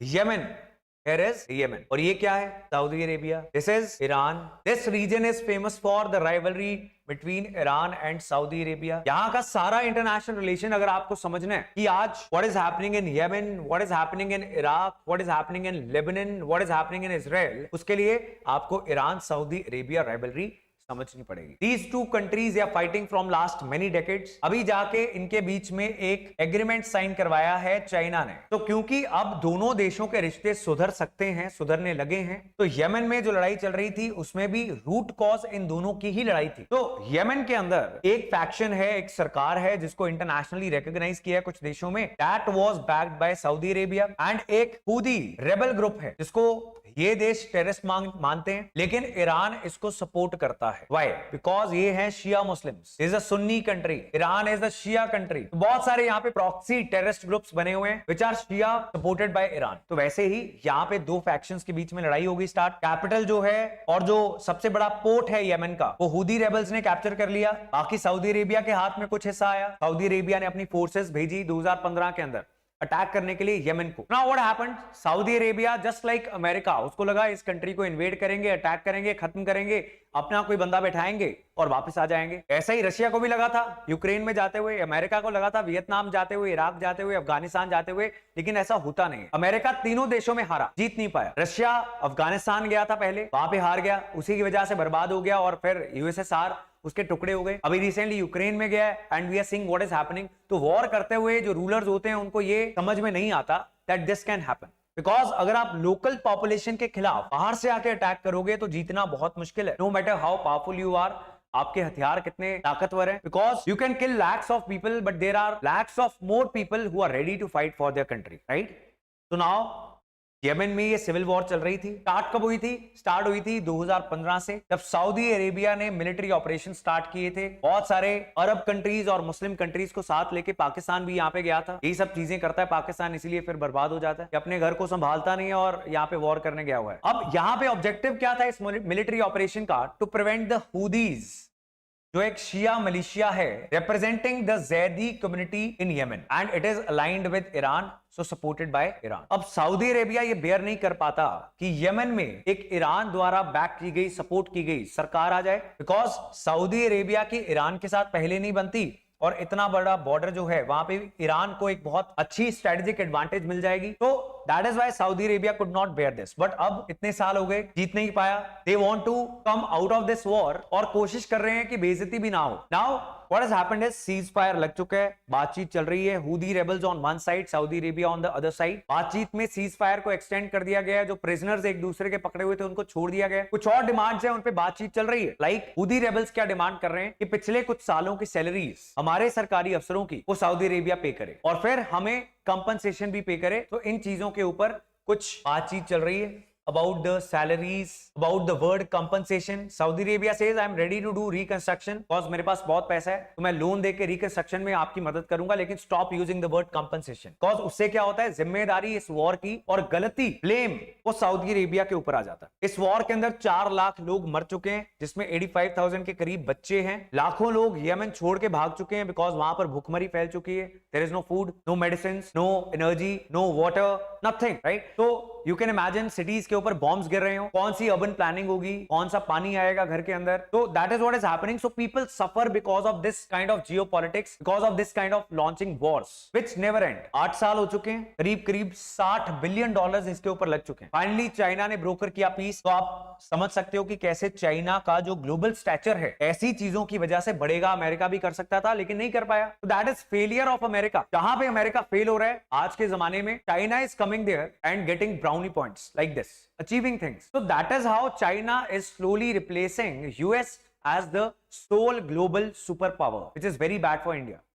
Yemen, here is Yemen. और ये क्या है? Saudi Arabia. This is Iran. This region is famous for the rivalry between Iran and Saudi Arabia. यहाँ का सारा इंटरनेशनल रिलेशन अगर आपको समझना है कि आज what is happening in Yemen, what is happening in Iraq, what is happening in Lebanon, what is happening in Israel, उसके लिए आपको ईरान सऊदी अरेबिया राइवलरी समझनी पड़ेगी. These two countries are fighting from last many decades. अभी जाके इनके बीच में एक एग्रीमेंट साइन करवाया है चाइना ने. तो क्योंकि अब दोनों देशों के रिश्ते सुधर सकते हैं, सुधरने लगे हैं, तो यमन में जो लड़ाई चल रही थी उसमें भी रूट कॉज इन दोनों की ही लड़ाई थी. तो यमन के अंदर एक फैक्शन है, एक सरकार है जिसको इंटरनेशनली रिकॉग्नाइज किया है कुछ देशों में. That was backed by Saudi Arabia. And एक हूदी रेबल ग्रुप है जिसको ये देश टेररिस्ट मानते हैं, लेकिन ईरान इसको सपोर्ट करता है. Why? Because ये है Shia Muslims. Is a Sunni country. Iran is a Shia country. बहुत सारे यहाँ पे प्रॉक्सी टेररिस्ट ग्रुप्स बने हुए हैं which are Shia supported by Iran. तो वैसे ही यहाँ पे दो फैक्शंस के बीच में लड़ाई होगी स्टार्ट. कैपिटल जो है और जो सबसे बड़ा पोर्ट है यमन का, वो हूदी रेबल्स ने कैप्चर कर लिया. बाकी सऊदी अरेबिया के हाथ में कुछ हिस्सा आया. सऊदी अरेबिया ने अपनी फोर्सेस भेजी 2015 के अंदर अटैक करने के लिए यमन को. Now what happened? Saudi Arabia just like America, उसको लगा इस कंट्री को इन्वेड करेंगे, अटैक करेंगे, खत्म करेंगे, अपना कोई बंदा बैठाएंगे और वापस आ जाएंगे. ऐसा ही रशिया को भी लगा था यूक्रेन में जाते हुए, अमेरिका को लगा था वियतनाम जाते हुए, इराक जाते हुए, अफगानिस्तान जाते हुए, लेकिन ऐसा होता नहीं. अमेरिका तीनों देशों में हारा, जीत नहीं पाया. रशिया अफगानिस्तान गया था पहले, वहां पे हार गया, उसी की वजह से बर्बाद हो गया और फिर यूएसएसआर उसके टुकड़े हो गए. अभी रिसेंटली यूक्रेन में गया and we are seeing what is happening. तो वॉर करते हुए जो रूलर्स होते हैं उनको ये समझ में नहीं आता that this can happen. Because अगर आप लोकल पॉपुलेशन के खिलाफ बाहर से आके अटैक करोगे तो जीतना बहुत मुश्किल है. No matter how powerful you are, आपके हथियार कितने ताकतवर हैं. Because you can kill lakhs of people but there are lakhs of more people who are ready to fight for their country, right. तो नाउ यमन में ये सिविल वॉर चल रही थी. स्टार्ट कब हुई थी? स्टार्ट हुई थी 2015 से, जब सऊदी अरेबिया ने मिलिट्री ऑपरेशन स्टार्ट किए थे. बहुत सारे अरब कंट्रीज और मुस्लिम कंट्रीज को साथ लेके पाकिस्तान भी यहाँ पे गया था. यही सब चीजें करता है पाकिस्तान, इसीलिए फिर बर्बाद हो जाता है कि अपने घर को संभालता नहीं है और यहाँ पे वॉर करने गया हुआ है. अब यहाँ पे ऑब्जेक्टिव क्या था इस मिलिट्री ऑपरेशन का? टू प्रिवेंट द हूदीज, जो एक शिया मलेशिया है representing the Zaidi community in Yemen, and it is aligned with Iran, so supported by Iran. अब सऊदी अरेबिया ये बेयर नहीं कर पाता कि यमन में एक ईरान द्वारा बैक की गई, सपोर्ट की गई सरकार आ जाए. बिकॉज सऊदी अरेबिया की ईरान के साथ पहले नहीं बनती और इतना बड़ा बॉर्डर जो है वहां पे ईरान को एक बहुत अच्छी स्ट्रेटेजिक एडवांटेज मिल जाएगी. तो that is why Saudi Arabia could not bear this. But अब इतने साल हो गए, जीत नहीं पाया. They want to come out of this war और कोशिश कर रहे हैं कि बेइज्जती भी ना हो. Now what has happened is cease fire लग चुका है, बातचीत चल रही है. हूदी rebels on one side, Saudi Arabia on the other side. बातचीत में सीज फायर को एक्सटेंड कर दिया गया है. जो प्रिजनर्स एक दूसरे के पकड़े हुए थे उनको छोड़ दिया गया. कुछ और डिमांड्स हैं, उन पे बातचीत चल रही है. लाइक हूदी रेबल्स क्या डिमांड कर रहे हैं कि पिछले कुछ सालों की सैलरीज हमारे सरकारी अफसरों की वो सऊदी अरेबिया पे करे और फिर हमें कंपनसेशन भी पे करे. तो इन चीजों के ऊपर कुछ बातचीत चल रही है. About the salaries, about the word compensation. Saudi Arabia says I am ready to do reconstruction because मेरे पास बहुत पैसा है, तो मैं लोन देके रिकंस्ट्रक्शन में आपकी मदद करूंगा, लेकिन stop using the word compensation. Because उससे क्या होता है, जिम्मेदारी इस वॉर की और गलती, ब्लेम वो सऊदी अरेबिया के ऊपर आ जाता है. इस वॉर के अंदर 4 लाख लोग मर चुके हैं, जिसमें 85,000 के करीब बच्चे हैं. लाखों लोग यमन छोड़ के भाग चुके हैं बिकॉज वहां पर भूखमरी फैल चुकी है. There is no food, no medicines, no energy, no water, nothing, right? तो यू कैन इमेजिन सिटीज के ऊपर बॉम्ब्स गिर रहे हो, कौन सी अर्बन प्लानिंग होगी, कौन सा पानी आएगा घर के अंदर. तो that is what is happening. So people suffer because of this kind of geopolitics, because of this kind of launching Wars which never and. 8 साल हो चुके हैं, करीब करीब $60 बिलियन इसके ऊपर लग चुके हैं. फाइनली चाइना ने ब्रोकर किया पीस. तो आप समझ सकते हो कि कैसे चाइना का जो ग्लोबल स्टैचर है ऐसी चीजों की वजह से बढ़ेगा. अमेरिका भी कर सकता था लेकिन नहीं कर पाया. तो that is failure of America. जहां पे अमेरिका फेल हो रहा है आज के जमाने में, China is coming there and getting brownie points like this, achieving things. So that is how China is slowly replacing US as the sole global superpower, which is very bad for India.